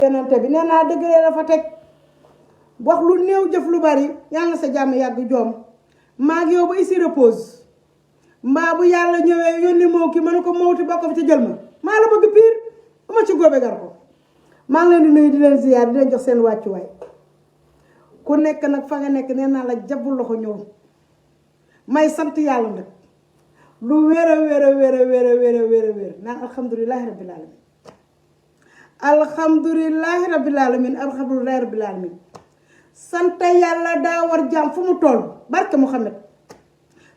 yonente bi nee naa dëgg la fa teg wax lu néew jëf lu bari yàlla sa jàmm yàgg joom maa ngi yow ba ici repose mbaa bu yàlla ñëwee yónni moo ki ma ne ko mawti bokk fi ca jël ma maa la bëgg piir bu ma ci góobe gar ko maa ngi leen di nuyu di leen ziyaar di leen jox seen wàccuwaay ku nekk nag fa nga nekk nee naa la jabul loxo ñëw may sant yàlla nag lu wér a wér a wér a wér a wér a wér a wér naan alhamdulilahi rabbil alamin alhamdulilahi rabbil alamin alhamdulilahi rabbil alamin sant yàlla daa war jaam fu mu toll barke Muhammad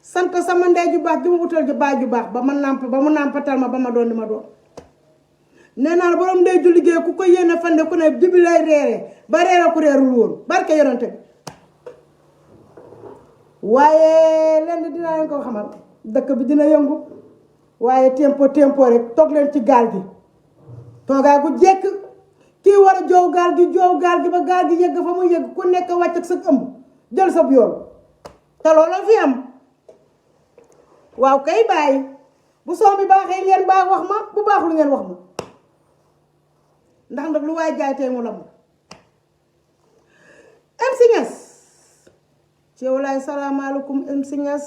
sant sama ndey ju baax ju ma utal ju baay ju baax ba mu nàmpatal ma ba ma doon li ma doon nee naa borom ndey ju liggéey ku ko yéene fande ku ne dibi lay reere ba reere ku reerul woon barke yonante bi waaye lenn dinaa leen ko xamal dëkk bi dina yëngu waaye tempo rek toog leen ci gaal gi toogaay gu jekk kii war a joow gaal gi ba gaal gi yëgg fa mu yëgg ku nekk wàcc ak sa ëmb jël sa yoon te loolu fi am waaw kay bàyyi bu soom bi baaxee ngeen baax wax ma bu baaxul ngeen wax ma ndax nag lu waay jaay tey mu lam MC Niass ci walaay salaamaaleykum MC Niass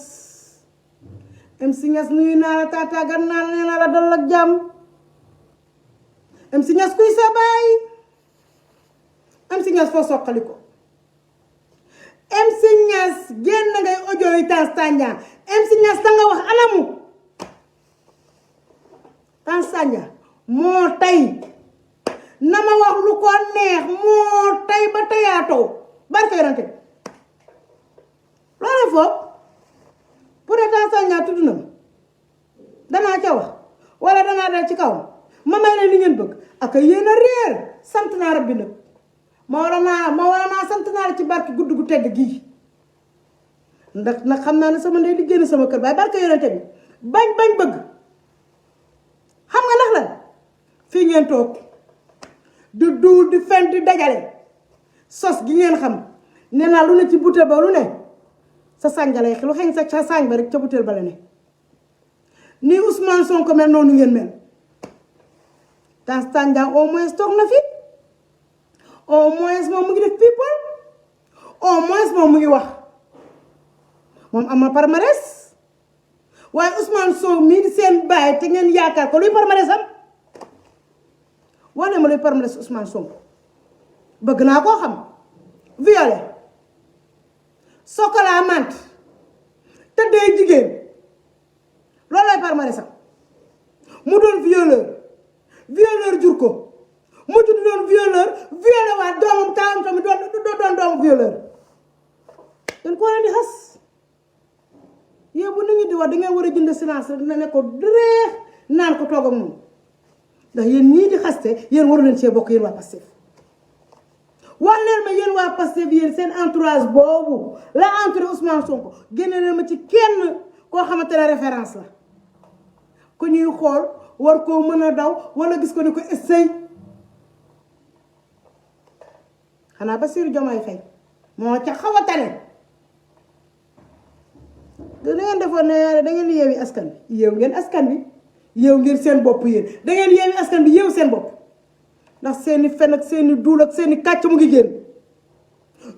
MC Niass nuyu naa la taataagan naa la nee naa la dal ak jàmm MC Niass kuy sa baay MC Niass foo soqali ko MC Niass génn ngay audio yi Tange Tandian MC Niass da nga wax anamu Tange Tandian moo tey na ma wax lu ko neex moo tey ba teyaatoo barke yonante bi loolu foofu pour Tange Tandian tudd na ma danaa ca wax wala danaa dal ci kaw ma may leen li ngeen bëgg ak yéen a réer sant naa rabbi nag ma war naa sant naa la ci barke gudd gu tedd gii ndax nag xam naa ne sama ndey liggéey na sama kër baay barke yonente bi bañ bëgg xam nga ndax lan fii ngeen toog di duul di fen di dajale sos gi ngeen xam nee naa lu ne ci butéel ba lu ne sa sànjalay lu xeeñ sa sànj ba rek ca butéel ba la ne ni Ousmane Sonko mel noonu ngeen mel Tange Tandian au moins toog na fi au moins moom mu ngi def people au moins moom mu ngi wax moom am na palmarès waaye Ousmane Sonko mii di seen baay te ngeen yaakaar ko luy palmarès am wane ma luy palmarès Ousmane Sonko bëgg naa koo xam violé sokola mant tëddee jigéen loolu lay palmarès am mu doon violeur jur ko mu judd doon violé waat doomam taawam tamit doon doomu violeur yéen koo leen di xas yow bu nit ñi di wax da ngeen war a jënd silence rek dina ne ko dëree naan ko toog ak moom ndax yéen ñii di xaste yéen waru leen cee bokk yéen waa Pastef wax leen ma yéen waa Pastef yéen seen entourage boobu la entouré Ousmane Sonko génne leen ma ci kenn koo xamante ne référence la ku ñuy xool war koo mën a daw wala gis ko ni ko essay xanaa Bassirou Diomaye Faye moo ca xaw a tane da ngeen defoon ne da ngeen yeewi askan bi yeew ngeen askan bi yeew ngeen seen bopp yéen da ngeen yeewi askan bi yeew seen bopp ndax seeni fen ak seeni duul ak seeni kàcc mu ngi génn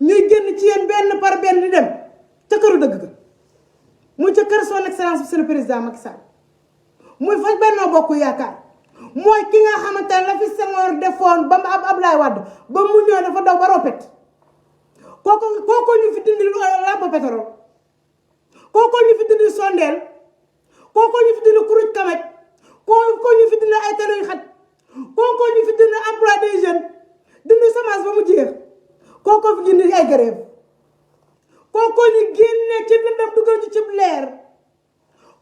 ñuy génn ci yéen benn par benn di dem ca këru dëgg ga muy ca kër son excellence monsieur le président Macky Sall muy faj Benno Bokk Yaakaar mooy ki nga xamante ne la fi Senghor defoon ba mu Ablaye Wade ba mu ñëw dafa daw ba ropet kooku ñu fi dindi lampe pétrole kooku ñu fi dindi sondeel kooku ñu fi dindi kuruj kamaj kooku ñu fi dindi ay télé yu xat kooku ñu fi dindi emploi des jeunes dindi semence ba mu jeex kooku fi dindi ay grève kooku ñu génne ci dëndam dugal ci cib leer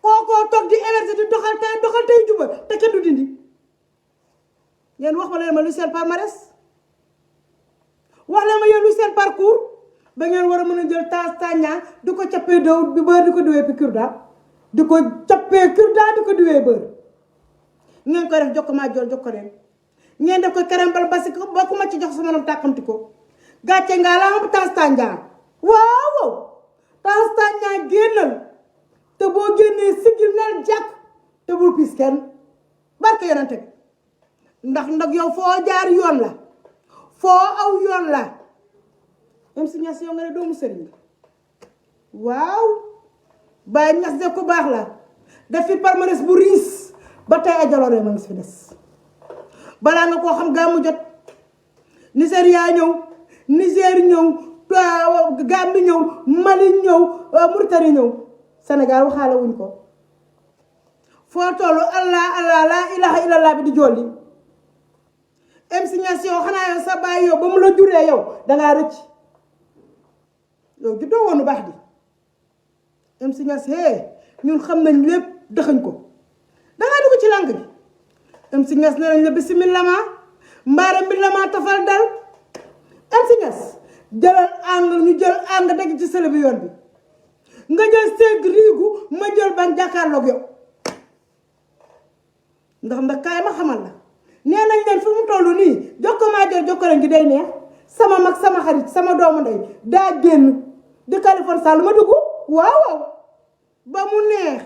kooku toog di émerger di doxal tey juba te kenn du dindi ngeen wax ma leen ma lu seen palmarès wax leen ma yéen lu seen parcours ba ngeen war a mën a jël Tange Tandian di ko cappee daw di beurre di ko diwee curda di ko cappee curda di ko diwee beurre ngeen koy def jox ko maa jox ko leen ngeen def ko karambal basi ko ba ku ma ci jox sama nam tàkkamti ko gàcce ngaa la am Tange Tandian waaw Tange Tandian génnal te boo génnee sigil neel jàkk te bul piis kenn barke yonante bi ndax yow foo jaar yoon la foo aw yoon la MC Niass yow nga ne doomu sëriñ waaw Baye Niass de ko baax la def fi palmarès bu riis ba tey a jaloore ma ngi fi des balaa nga koo xam gàmmu jot Nigéria ñëw Niger ñëw Gambie ñëw Mali ñëw Mauritanie ñëw Sénégal waxaale wuñ ko foo tollu allah allah la ilaha illallah bi di jolli MC Niass yow xanaa yow sa baay yow ba mu la juree yow dangaa rëcc yow juddoo woonu baax di MC Niass ñun xam nañ lépp dëxañ ko dangaa dugg ci langue bi MC Niass ne nañ la bismillah ma mbaaram bi la ma tafal dal MC Niass jëlal angle ñu jël angle dagg ci sële bi yoon bi nga jël seeg riigu ma jël ban jàkkaarloog yow ndax kaay ma xamal la nee nañ leen fi mu toll nii jokko maa jël jokkale ngi day neex sama mag sama xarit sama doomu ndey daa génn di Kaliphone Sall ma dugg waaw ba mu neex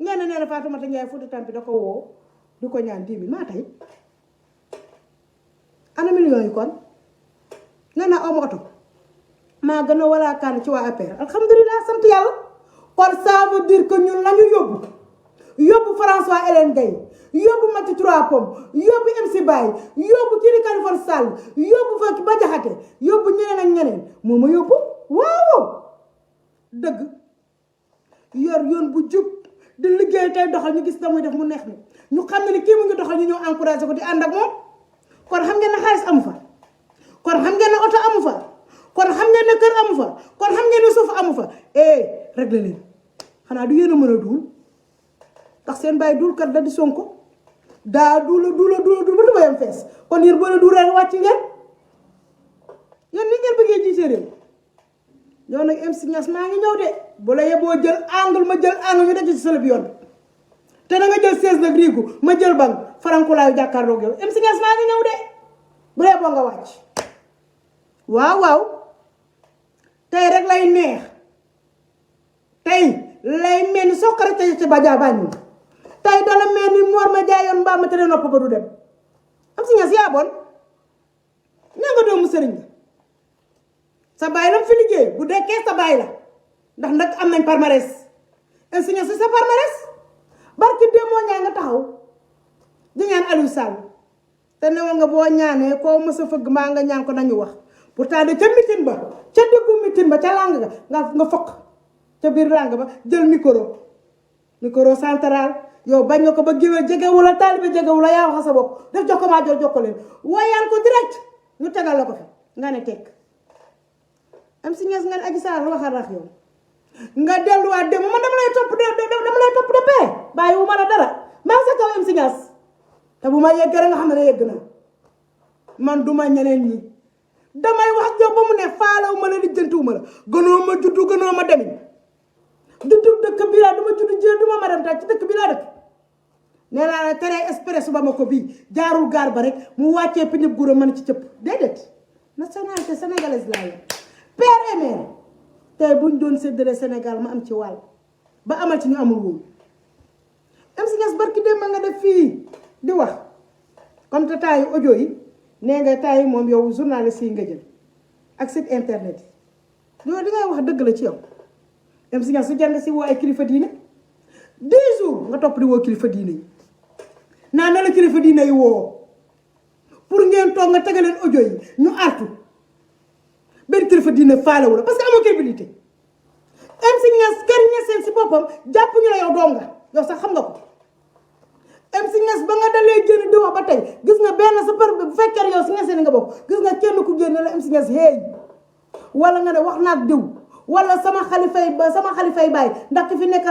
ngeen ne Fatoumata Ndiaye Fouta Tampi da ko woo di ko ñaan 10 000 maa tey ana millions yi kon nee naa amu oto maa gën a wala kaan ci waa APR alhamdulilah sant yàlla kon ça veut dire que ñun lañu yóbbu François Hélène Gaye yóbbu Mati Trois Pommes yóbbu MC Baye yóbbu kii di Kaliphone Sall yóbbu fa ba Jaxate yóbbu ñeneen ak ñeneen moo ma yóbbu waaw dëgg yor yoon bu jub di liggéey tey doxal ñu gis na muy def mu neex ni ñu xam ne ni kii mu ngi doxal ñu ñëw encouragé ko di ànd ak moom kon xam ngeen ne xaalis amu fa kon xam ngeen ne oto amu fa kon xam ngeen ne kër amu fa kon xam ngeen ne suuf amu fa réglé leen xanaa du yéen a mën a duul ndax seen bàyyi duul kat da di Sonko daa duula ba du bayam fees kon yéen boo la duul rek wàcc ngeen yéen ni ngeen bëggee jiite réew yow nag MC Niass maa ngi ñëw de bu la yeboo jël angle ma jël angle ñu def ci sële bi yoon te na nga jël 16 nag riigu ma jël bang farankulaayu jàkkaarloog yow MC Niass maa ngi ñëw de bu la yeboo nga wàcc waaw tey rek lay neex tey lay mel ni soo xarate ci bajaa bàññi tey dala mel ni moor ma jaayoon mbaa ma tere nopp ba du dem MC Niass yaa bon nee nga doomu sëriñ la sa baay la fi liggéey bu dekkee sa baay la ndax nag am nañ palmarès MC Niass sa palmarès barki demoo ñaa nga taxaw di ñaan Aliou Sall te newoon nga boo ñaanee koo mës a fëgg mbaa nga ñaan ko nañu wax pourtant de ca mitin ba ca dëggu mitin ba ca langue nga fokk ca biir langue ba jël micro central yow bañ nga ko ba géwél jegewu la taalibe jegewu la yaa wax sa bopp def jox ko maa jokko leen wayaan ko direct ñu tegal la ko fi nga ne tekk MC Niass nga ne Adji Sarr waxal rax yow nga delluwaat dem man dama lay topp de pee bàyyi wu ma la dara maa ngi sa kaw MC Niass te bu ma yegg rek nga xam ne yegg na man duma ñeneen ñi damay wax jox ba mu ne faalaw ma la lijjantiwu ma la gënoo ma juddu gënoo ma demin juddu dëkk bi laa duma juddu jël duma ma dem ta ci dëkk bi laa dëkk nee naa ne tere express ba ma ko bii jaarul gaar ba rek mu wàccee piñëb gura mën ci cëpp déedéet nationalité sénégalaise laa yor père et mère tey buñ doon séddale Sénégal ma am ci wàll ba amal ci ñu amul woon MC Niass barki dem ma nga def fii di wax comme te taayu audio yi nee nga taayu moom yow journaliste yi nga jël ak site internet yi yow di ngay wax dëgg la ci yow MC Niass su jar nga si woo ay kilifa diine 10 jours nga topp di woo kilifa diine yi naa ne la kilifa diine yi woo pour ngeen toog nga tegaleen audio yi ñu artu benn kilifa diine faalewu la parce que amoo crédibilité MC Niass kër Niassène si boppam jàpp ñu la yow doom nga yow sax xam nga ko MC Niass ba nga dalee génn di wax ba tey gis nga benn sa për bu fekkee yow si Niassène nga bokk gis nga kenn ku génne la MC Niass hey wala nga ne wax naag diw wala sama xalifay baay ndax ki fi nekk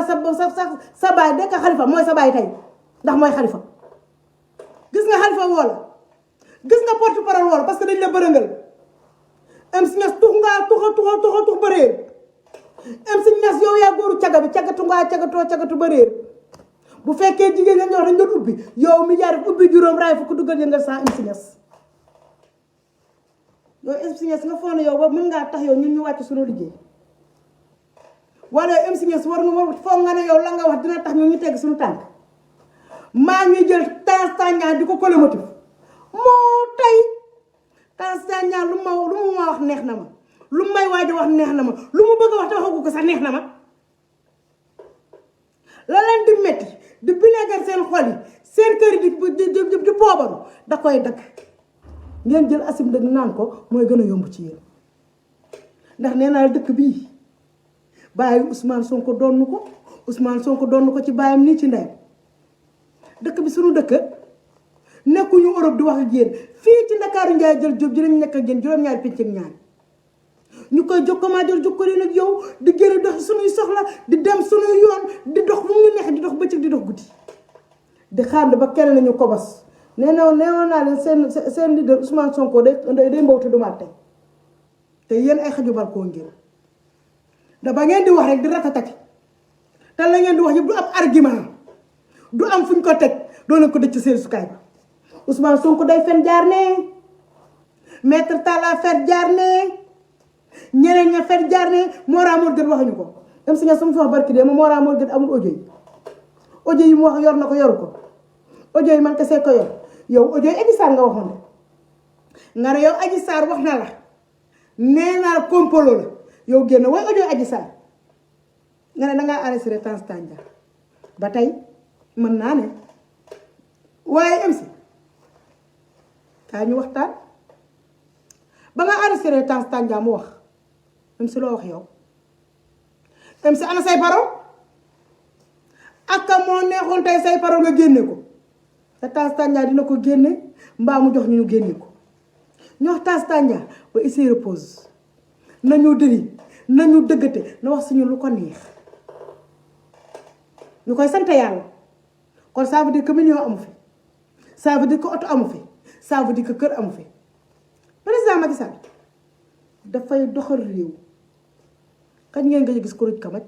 sa baay dekk xalifa mooy sa baay tey ndax mooy xalifa gis nga xalifa woola gis nga porte parole woola parce que dañ la bërëngal MC Niass tux ngaa tux ba réer MC Niass yow yaa góoru caga bi cagatu ngaa cagatu ba réer bu fekkee jigéen ña ñoo dañ doon ubbi yow mi jaar ubbi juróom raay fukk duggal yëngal sans MC Niass yow MC Niass nga foog ne yow ba mën ngaa tax yow ñun ñu wàcc suñu liggéey wala MC Niass war nga foog nga ne yow la nga wax dina tax ñu tegg suñu tànk maa ngi jël Tange Tandian di ko colomotif moo tey Tange ñaan lu ma wax neex na ma lu may waaj wax neex na ma lu mu bëgg wax te waxagu ko sax neex na ma la leen di metti di bineegar seen xol yi seen kër di poobaru da koy dagg ngeen jël asim dëgg naan ko mooy gën a yomb ci yéen ndax nee naa dëkk bii bàyyi Ousmane Sonko donn ko Ousmane Sonko donn ko ci bàyyam nii ci ndeyam dëkk bi suñu dëkk nekkuñu Europe di wax ak yéen fii ci Ndakaaru Njaay jël jóob ji lañu nekk ak yéen juróom-ñaari pénc ak ñaar ñu koy jokkamaajal jokkale nag yow di génn dox suñuy soxla di dem suñuy yoon di dox bu ñu neex di dox bëccëg di dox guddi di xaar ba kenn lañu kobos neewoon naa leen seen leader Ousmane Sonko day mbaw te du màtte te yéen ay xaju balkoo ngeen da ba ngeen di wax rek di ratatati te la ngeen di wax yëpp du am argument du am fuñ ko teg doo leen ko dëcc seen sukaay ba Ousmane Sonko day fen jaar ne maître Talla fen jaar ne ñeneen ña fen jaar ne Mora Morgan waxuñu ko dem si nga sama fi wax barki de ma Mora Morgan amul audio yi mu wax yor na ko yoru ko audio yi man kese ko yor yow audio yi Adji Sarr nga waxoon de nga ne yow Adji Sarr wax na la nee naa complot la yow génn way audio Adji Sarr nga ne dangaa arrêté Tange Tandian ba tey mën naa ne waaye MC kaa ñu waxtaan ba nga arrêté Tange Tandian mu wax MC loo wax yow MC ana say parole ak moo neexoon tey say parole nga génne ko te Tange Tandian dina ko génne mbaa mu jox ñu génne ko ñu wax Tange Tandian ba ici repose nañu dëri nañu dëggate na wax suñu lu ko neex ñu koy sant yàlla kon ça veut dire que million amu fi ça veut dire que oto amu fi ça veut dire que kër amu fi président Macky Sall dafay doxal réew kañ ngeen nga gis kuruj kamaj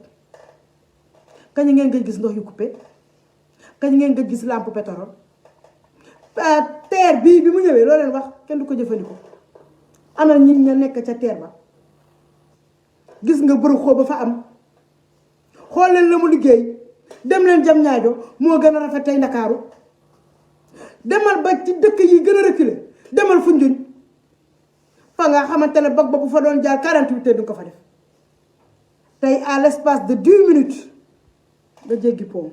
kañ ngeen nga gis ndox yu coupé kañ ngeen nga gis lampe pétrole terre bii bi mu ñëwee loo leen wax kenn du ko jëfandikoo ana ñi ña nekk ca terre ba gis nga bëru xoo ba fa am xool leen la mu liggéey dem leen jam ñaajo moo gën a rafet tey Ndakaaru demal ba ci dëkk yi gën a reculé demal Foundiougne fa nga xamante ne bag ba bu fa doon jaar 48 heures du ko fa def tey à l'espace de 10 minutes nga jéggi poom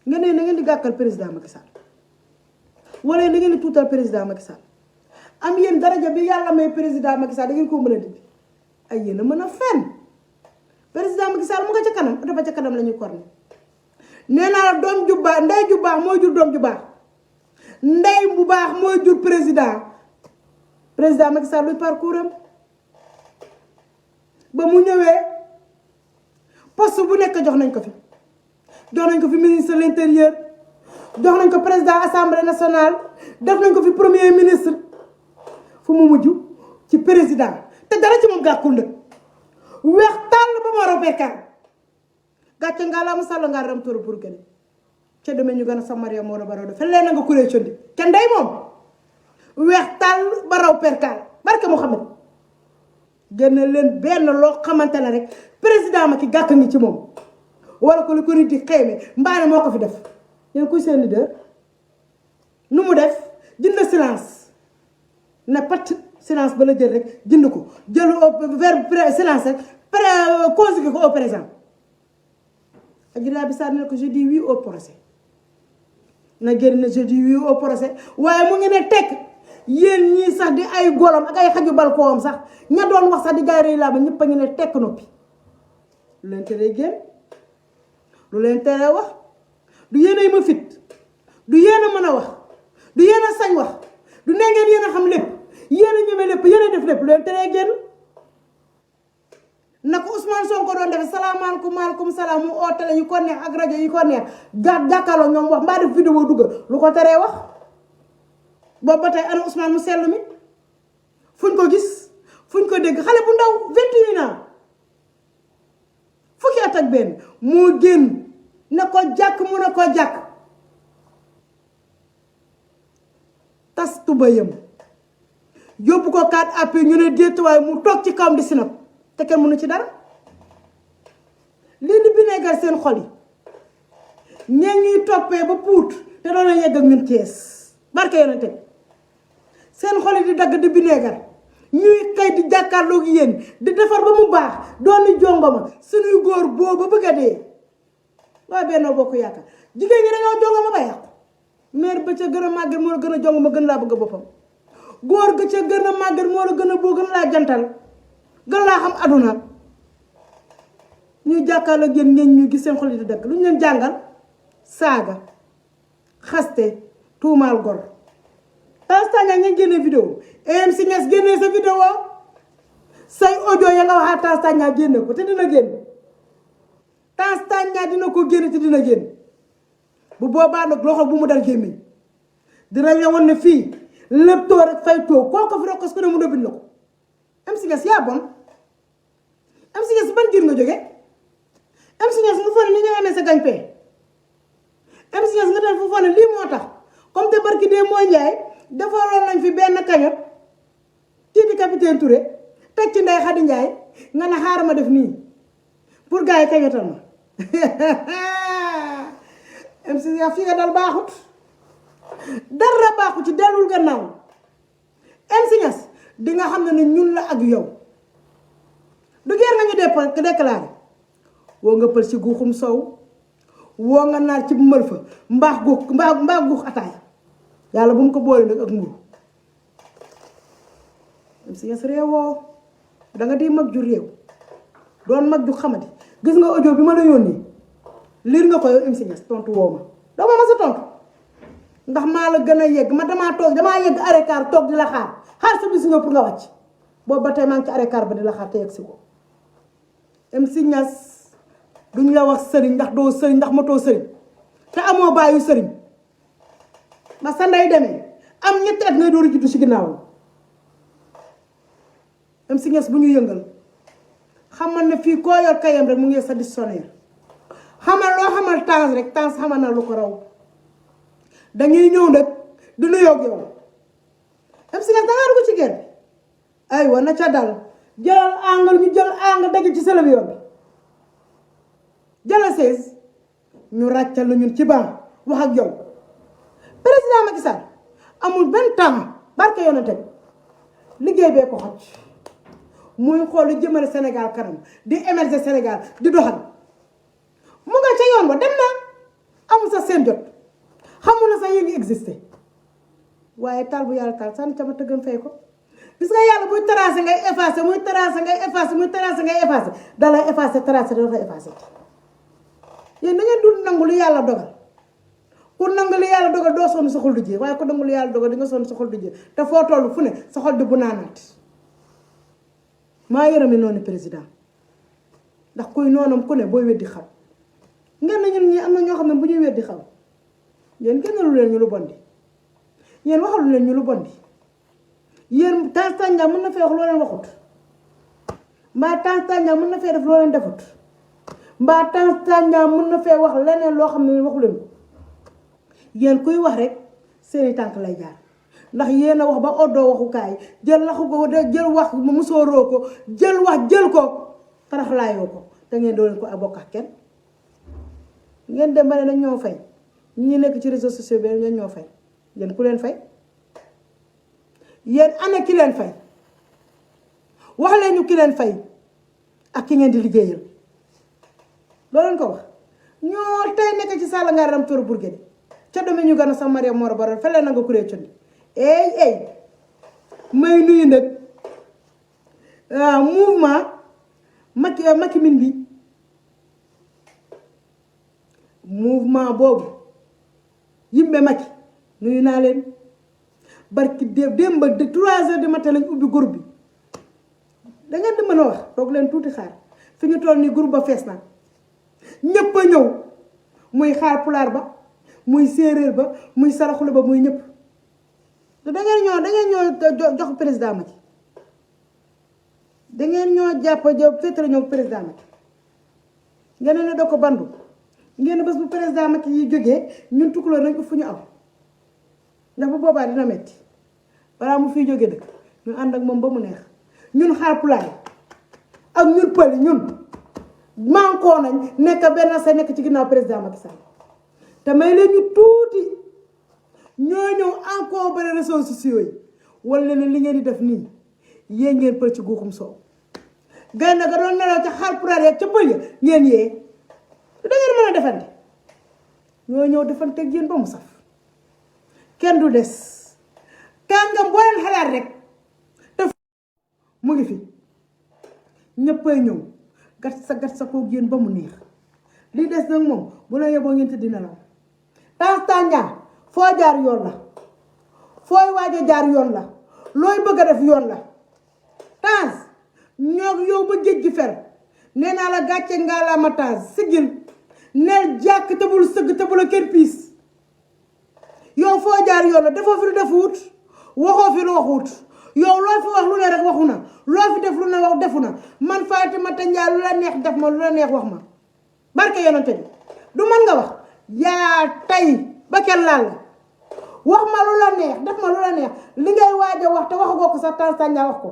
nga ne na ngeen di gàkkal président Macky Sall wala na ngeen di tuutal président Macky Sall am yéen daraja bi yàlla may président Macky Sall da ngeen koo mën a dindi ay yéen a mën a fenn président Macky Sall mu nga ca kanam oto ba ca kanam la ñuy korne nee naa la doom ju baax ndey ju baax mooy jur doom ju baax ndey bu baax mooy jur président Macky Sall luy parcours am ba mu ñëwee poste bu nekk jox nañ ko fi ministre de l'intérieur jox nañ ko président assemblée nationale def nañ ko fi premier ministre fu mu mujj ci président te dara ci moom gàkkul nag weex tàll ba ma war a bekkaar gàcce nga la mu sàll nga ram toro pour gëne ca demee ñu gën a samaria moo la baraw de fen leen na nga kuree condi kenn day moom weex tàll ba raw perkaal barke Mouhamed génn leen benn loo xamante ne rek président Macky gàkk ngi ci moom wala ko lu ko nit di xëyme mbaane moo ko fi def yéen kuy seen leader nu mu def jënd silence ne pat silence ba la jël rek jënd ko jël verbe silence rek conjugué ko au présent Adji Raby Sarr ne ko je dis oui au procès na génn ne je dis oui au procès waaye mu ngi ne tekk yéen ñii sax di ay golom ak ay xaju balkoom sax ña doon wax sax di gaay rëy laa ba ñëpp a ngi ne tekk noppi lu leen teree génn lu leen teree wax du yéen ay ma fit du yéen a mën a wax du yéen a sañ wax du ne ngeen yéen a xam lépp yéen a ñeme lépp yéen a def lépp lu leen teree génn na ko Ousmane Sonko doon defe salaamaaleykum maaleykum salaam mu oo télé yu ko neex ak rajo yu ko neex jàkkaarloo ñoom wax mbaa def vidéo dugga lu ko teree wax boobu ba tey ana Ousmane mu sell mi fuñ ko gis fuñ ko dégg xale bu ndaw 21 ans fukki at ak benn moo génn ne ko jàkk mu ne ko jàkk tas tubayam yóbbu ko 4 appuis ñu ne déetuwaay mu toog ci kawam di sinap te kenn mënu ci dara lii di bineegar seen xol yi ñeen ñuy toppee ba puut te doon na yegg ak ñun Thiès barke yonente seen xol yi di dagg di bineegar ñuy xëy di jàkkaarloog yéen di defar ba mu baax dooni jongoma suñuy góor booba bëgg a dee waa Benno Bokk Yaakaar jigéen ñi dañoo jongoma ba yàqu maire ba ca gën a màgget moo la gën a jongoma gën laa bëgg boppam góor ga ca gën a màgget moo la gën a boo gën laa jantal gën laa xam aduna ñuy jàkkaarloog yéen ngeen ñuy gis seen xol yi di dagg lu ñu leen jàngal saaga xaste tuumaal gor Tanzania ngeen génne vidéo MC Niass génne sa vidéo say audio ya nga waxaa Tanzania génne ko te dina génn Tanzania dina ko génne te dina génn bu boobaa nag loxo bu mu dal gémmiñ dina la woon ne fii lépp too rek fay too kooku fi rek ko ne mu dobbil la ko MC Niass yaa bon MC Niass ban jiir nga jóge MC Niass nga foog ne ni nga amee sa gagne-pain MC Niass nga def fu foog ne lii moo tax comme te barki dee mooy njaay defaloon nañ fi benn cagnotte kii di capitaine Touré teg ci Ndeye Khady Ndiaye nga ne xaaral ma def nii pour gars yi cagnotal ma MC Niass fii nga dal baaxut dara baaxut ci dellul gannaaw MC Niass di nga xam ne ñun la ak yow du geer nga ñu déclaré woo nga pël ci guuxum sow woo nga naar ci mël fa mbaax guux ataaya yàlla bu mu ko boole nag ak mburu MC Niass réewoo danga di mag ju réew doon mag ju xamadi gis nga audio bi ma la yónnee liir nga ko yow MC Niass tontu woo ma doo ma sa tontu ndax maa la gën a yegg ma damaa yegg arrêt toog di la xaar sa bis nga pour nga wàcc boobu ba tey maa ngi ci arrêt ba di la xaar te yegg si ko MC Niass duñ la wax sëriñ ndax doo sëriñ ndax matoo sëriñ te amoo bàyyi sëriñ ma sa ndey demee am ñetti at ngay dooru juddu ci ginnaaw MC Niass bu ñu yëngal xamal ne fii koo yor kayam rek mu ngi sa dictionnaire xamal loo xamal temps rek temps xamal na lu ko raw dañuy ñëw nag du nuyoo ak yow MC Niass dangaa dugg ci guerre bi aywa na ca dal jëlal angle ñu jël angle dagg ci sëlëb yoon bi jëlal sees ñu ràccal la ñun ci baax wax ak yow président Macky Sall amul benn temps barke yonente bi liggéey bee ko xoj muy xool lu jëmale Sénégal kanam di émerger Sénégal di doxal mu nga ca yoon ba dem na amul sa seen jot xamul na sax yi ngi existé waaye taal bu yàlla taal sànni cama tëggam fay ko gis nga yàlla buy tracé ngay effacé muy tracé ngay effacé muy tracé ngay effacé dalay effacé tracé dafa effacé yéen da ngeen dul nangu lu yàlla dogal pour nangu lu yàlla dogal doo sonn sa xol du jee waaye ko nangu lu yàlla dogal di nga sonn sa xol du jee te foo toll fu ne sa xol di bu naanaat maa yërëmi noonu président ndax kuy noonam ku ne booy weddi xam ngeen na ñun ñi am na ñoo xam ne bu ñuy weddi xam yéen gënalu leen ñu lu bon di yéen waxalu leen ñu lu bon di yéen Tanzania mën na fee wax loo leen waxut mbaa Tanzania mën na fee def loo leen defut mbaa Tanzania mën na fee wax leneen loo xam ne waxu leen ko yéen kuy wax rek seeni tànk lay jaar ndax yéen a wax ba oddoo waxukaay jël laxu ko jël wax mu musooroo ko jël wax jël ko taraxlaayoo ko te ngeen doo leen ko bokk ak kenn ngeen dem ba ne dañ ñoo fay ñi nekk ci réseaux sociaux bi ñoo ñoo fay yéen ku leen fay yéen ana ki leen fay wax leen ñu ki leen fay ak ki ngeen di liggéeyal loo leen ko wax ñoo tey nekk ci sàlla nga ram tóor burgé ca domi ñu gën a sa Maria Mor Baro felee na nga kuree condi may nuyu nag mouvement Macky min bi mouvement boobu yimbe Macky nuyu naa leen barki démb ba 3h du matin lañ ubbi groupe bi da ngeen di mën a wax toog leen tuuti xaar fi ñu toll nii groupe ba fees na ñëpp a ñëw muy xaar pulaar ba muy séeréer ba muy saraxule ba muy ñëpp da ngeen ñoo jox président Macky da ngeen ñoo jàpp féetale ñoo président Macky ngeen ne da ko bandu ngeen bés bu président Macky yi jógee ñun tukkuloo nañ ko fu ñu aw ndax bu boobaa dina metti balaa mu fiy jógee dëkk ñu ànd ak moom ba mu neex ñun xaar pulaar ak ñun pël ñun mànkoo nañ nekk benn sa nekk ci ginnaaw président Macky Sall te may leen ñu tuuti ñoo ñëw encore ba réseaux sociaux yi wala ne li ngeen di def nii yéen ngeen pël ci guuxum soow gaynde ga doon nelaw ca xaal puraar yeeg ca pël ya ngeen yee da ngeen mën a defante ñoo ñëw defante ak yéen ba mu saf kenn du des kàngam boo leen xalaat rek te mu ngi fi ñëppay ñëw gat sa koo yéen ba mu neex li des nag moom bu la yeboo ngeen tëdd nelaw Tange foo jaar yoon la fooy waaja jaar yoon la looy bëgg a def yoon la Tange ñoo yow ba géej gi fer nee naa la gàcce ngaa laa ma Tange siggil neel jàkk te bul sëgg te bul a kenn piis yow foo jaar yoon la defoo fi lu def wut waxoo fi lu wax wut yow loo fi wax lu ne rek waxu na loo fi def lu ne wax defu na man Fatoumata Ndiaye lu la neex def ma lu la neex wax ma barke yonante bi du man nga wax yaa tay ba kenn laal la wax ma lu la neex def ma lu la neex li ngay waaj a wax te waxagoo ko sax Tange wax ko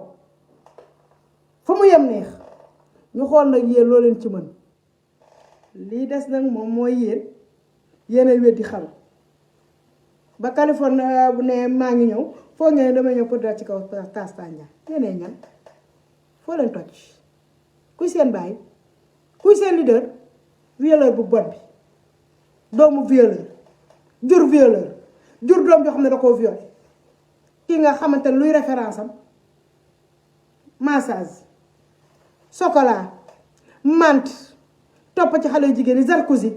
fa mu yem neex ñu xool nag yéen loo leen ci mën lii des nag moom mooy yéen ay weddi xam ba Californie bu ne maa ngi ñëw foo ngeen damay ñëw pour dal ci kaw Tange ñeneen ñan foo leen toj kuy seen bàyyi kuy seen leader violeur bu bon bi doomu violeur jur doom joo xam ne da koo violé kii nga xamante ne luy référence am massage chocolat menthe topp ci xale yu jigéen yi jacuzzi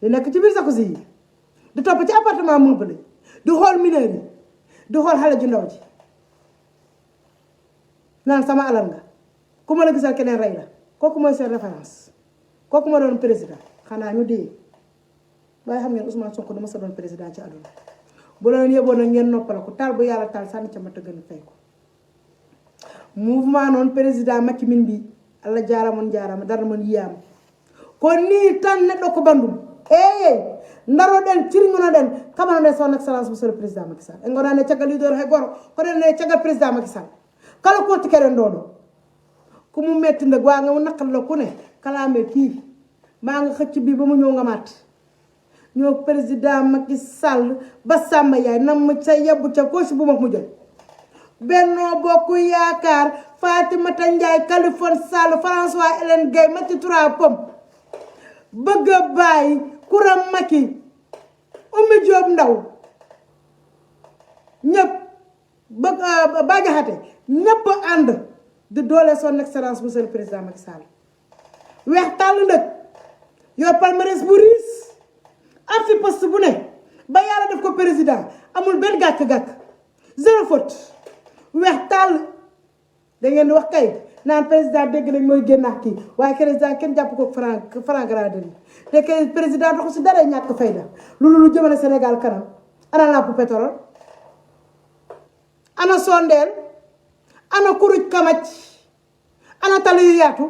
di nekk ci biir jacuzzi yi di topp ci appartement meublé di xool mineur yi di xool xale ju ndaw ji naan sama alal nga ku ma la gisal keneen rey la kooku mooy seen référence kooku ma doon président xanaa ñu dee waaye xam ngeen Ousmane Sonko dama sa doon président ci àdduna bu la leen yeboon nag ngeen noppala ko taal bu yàlla taal sànni ca mat a gën a fay ko mouvement noonu président Macky min bi alla jaaramoon jaarama dara man yiyama ko ni tan neɗɗo ko bandum ndaroɗen cirminoɗen kamano son excellence monsieur le président Macky Sall en gonani caggal leader hay goto koɗen ne caggal président Macky Sall kala konti keɗen ɗo ɗo komu metti nde waga mo nakkalla kune kalame kii maa nga xëcc bi ba mu ñëw nga mat ñoo président Macky Sall ba Samba yaay nam ma ca yebbu ca ko si bu ma mu jël Benno Bokk Yaakaar Fatoumata Ndiaye Kaliphone Sall François Hélène Gueye Mati Trois Pommes bëgg a bàyyi Coura Macky Oumy Diop Ndaw ñëpp bëgg Bah Diakhaté ñëpp ànd di doole son excellence monsieur le président Macky Sall weex tàll nag yow palmarès bu riis am fi poste bu ne ba yàlla def ko président amul benn gàkk-gàkk zéro faute weex tàll da ngeen di wax kay naan président dégg nañ mooy génn ak kii waaye président kenn jàpp ko franc graderi te kay président doxu si dara ñàkk fayda lu jëmale Sénégal kanam ana lampe pétrole ana sondeel ana kuruj kamac ana tali yu yaatu